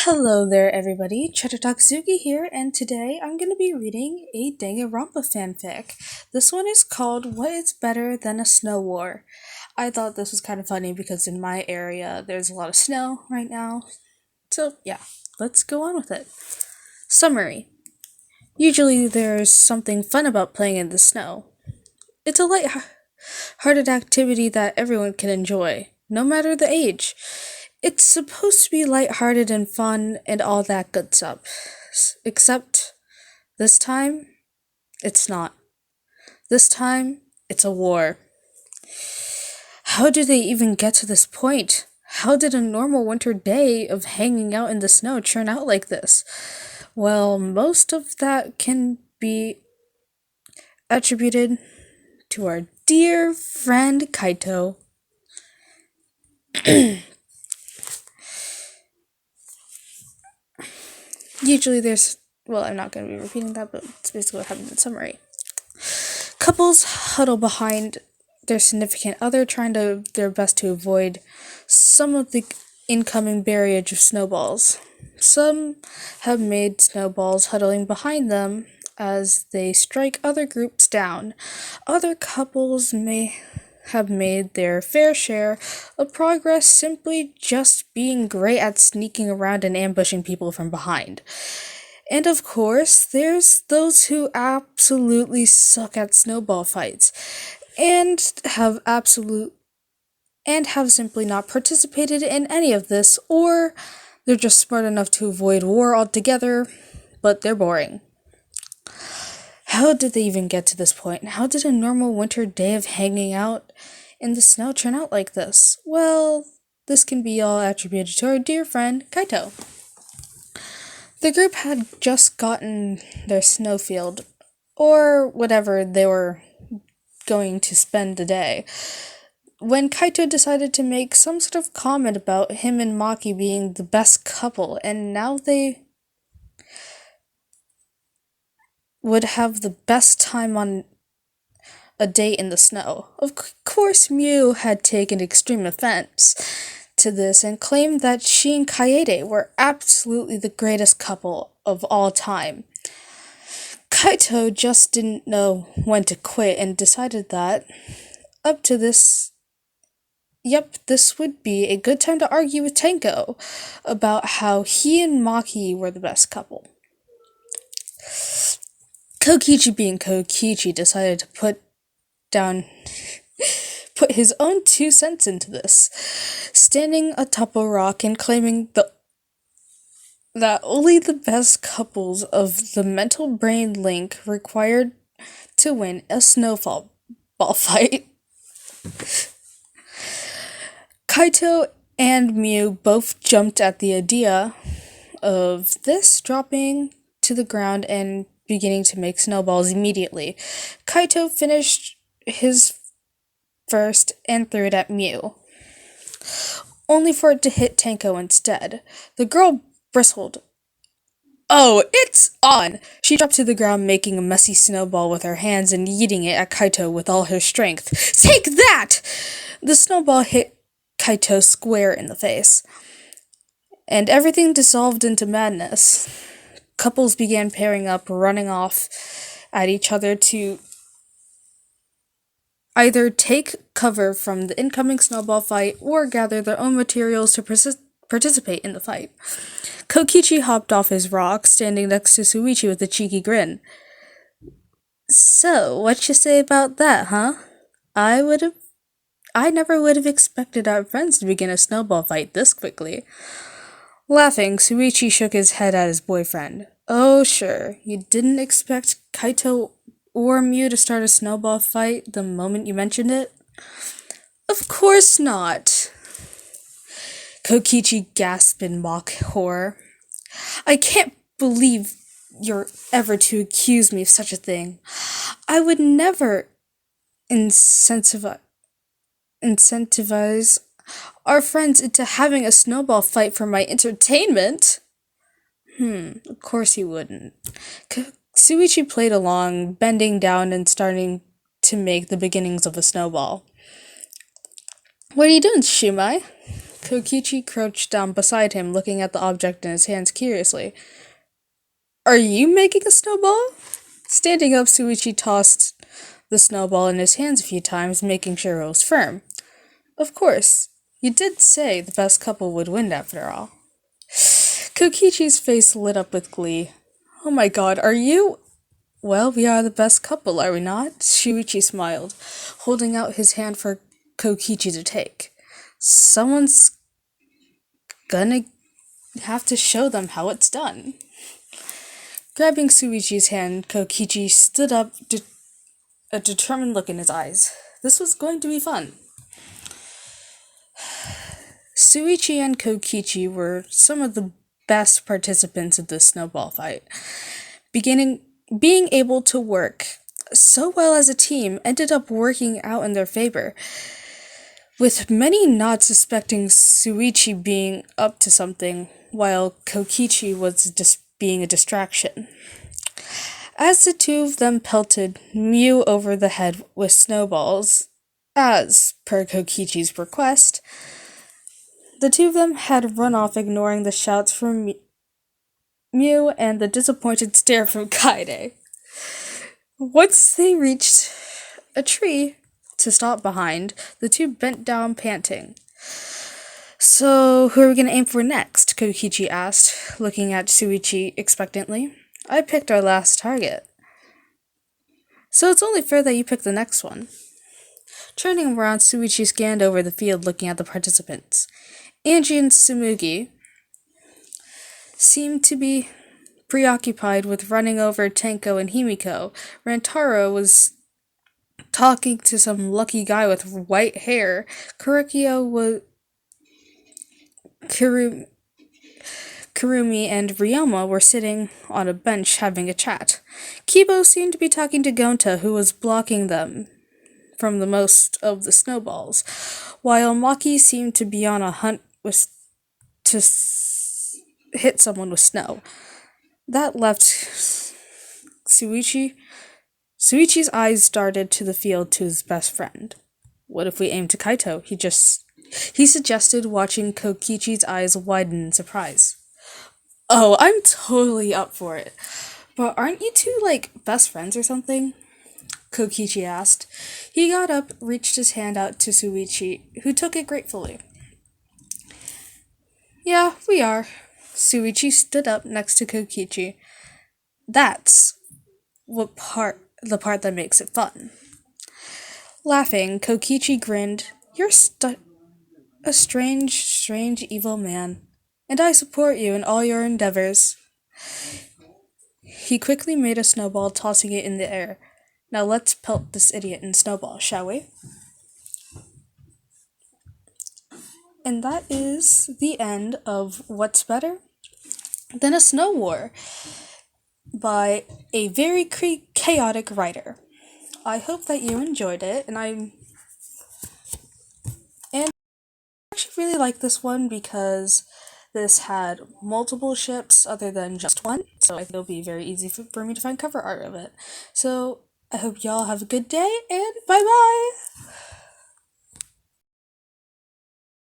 Hello there, everybody. Chetataksugi here, and today I'm going to be reading a Danganronpa fanfic. This one is called What is Better Than a Snow War? I thought this was kind of funny because in my area there's a lot of snow right now. So, yeah, let's go on with it. Summary. Usually there's something fun about playing in the snow. It's a light-hearted activity that everyone can enjoy, no matter the age. It's supposed to be lighthearted and fun and all that good stuff. Except this time, it's not. This time, it's a war. How did they even get to this point? How did a normal winter day of hanging out in the snow turn out like this? Well, most of that can be attributed to our dear friend Kaito. Usually I'm not going to be repeating that, but it's basically what happened in summary. Couples huddle behind their significant other, trying their best to avoid some of the incoming barrage of snowballs. Some have made snowballs huddling behind them as they strike other groups down. Other couples may have made their fair share of progress simply just being great at sneaking around and ambushing people from behind. And of course, there's those who absolutely suck at snowball fights and have simply not participated in any of this, or they're just smart enough to avoid war altogether, but they're boring. How did they even get to this point? How did a normal winter day of hanging out in the snow turn out like this? Well, this can be all attributed to our dear friend, Kaito. The group had just gotten their snowfield, or whatever they were going to spend the day, when Kaito decided to make some sort of comment about him and Maki being the best couple, and now they would have the best time on a date in the snow. Of course, Mew had taken extreme offense to this and claimed that she and Kaede were absolutely the greatest couple of all time. Kaito just didn't know when to quit and decided that this would be a good time to argue with Tenko about how he and Maki were the best couple. Kokichi, being Kokichi, decided to put his own 2 cents into this, standing atop a rock and claiming that only the best couples of the mental brain link required to win a snowball fight. Kaito and Mew both jumped at the idea of this, dropping to the ground and beginning to make snowballs immediately. Kaito finished his first and threw it at Mew, only for it to hit Tenko instead. The girl bristled. "Oh, it's on!" She dropped to the ground, making a messy snowball with her hands and yeeting it at Kaito with all her strength. "Take that!" The snowball hit Kaito square in the face, and everything dissolved into madness. Couples began pairing up, running off at each other to either take cover from the incoming snowball fight or gather their own materials to participate in the fight. Kokichi hopped off his rock, standing next to Suichi with a cheeky grin. "So, what you say about that, huh? I never would have expected our friends to begin a snowball fight this quickly." Laughing, Suichi shook his head at his boyfriend. "Oh, sure, you didn't expect Kaito or Mew to start a snowball fight the moment you mentioned it?" "Of course not," Kokichi gasped in mock horror. "I can't believe you're ever to accuse me of such a thing. I would never incentivize our friends into having a snowball fight for my entertainment." Of course he wouldn't. Suichi played along, bending down and starting to make the beginnings of a snowball. "What are you doing, Shumai?" Kokichi crouched down beside him, looking at the object in his hands curiously. Are you making a snowball? Standing up, Suichi tossed the snowball in his hands a few times, making sure it was firm. Of course. You did say the best couple would win after all. Kokichi's face lit up with glee. Oh my god, are you... Well, we are the best couple, are we not? Shuichi smiled, holding out his hand for Kokichi to take. Someone's gonna have to show them how it's done. Grabbing Suichi's hand, Kokichi stood up, a determined look in his eyes. This was going to be fun. Suichi and Kokichi were some of the best participants in the snowball fight. Being able to work so well as a team ended up working out in their favor, with many not suspecting Suichi being up to something, while Kokichi was just being a distraction. As the two of them pelted Mew over the head with snowballs, as per Kokichi's request, the two of them had run off, ignoring the shouts from Mew and the disappointed stare from Kaede. Once they reached a tree to stop behind, the two bent down, panting. So, who are we going to aim for next? Kokichi asked, looking at Suichi expectantly. I picked our last target. So it's only fair that you pick the next one. Turning around, Suichi scanned over the field, looking at the participants. Angie and Tsumugi seemed to be preoccupied with running over Tenko and Himiko. Rantaro was talking to some lucky guy with white hair. Kurikyo was... Kurumi and Ryoma were sitting on a bench having a chat. Kibo seemed to be talking to Gonta, who was blocking them from the most of the snowballs, while Maki seemed to be on a hunt to hit someone with snow. That left Suichi. Suichi's eyes darted to the field to his best friend. What if we aim to Kaito? He suggested, watching Kokichi's eyes widen in surprise. Oh, I'm totally up for it. But aren't you two, best friends or something? Kokichi asked. He got up, reached his hand out to Suichi, who took it gratefully. Yeah, we are. Suichi stood up next to Kokichi. That's the part that makes it fun. Laughing, Kokichi grinned. You're a strange, evil man, and I support you in all your endeavors. He quickly made a snowball, tossing it in the air. Now let's pelt this idiot in snowball, shall we? And that is the end of What's Better Than a Snow War by a very chaotic writer. I hope that you enjoyed it, and I actually really like this one because this had multiple ships other than just one, so I think it'll be very easy for me to find cover art of it. So I hope y'all have a good day, and bye-bye!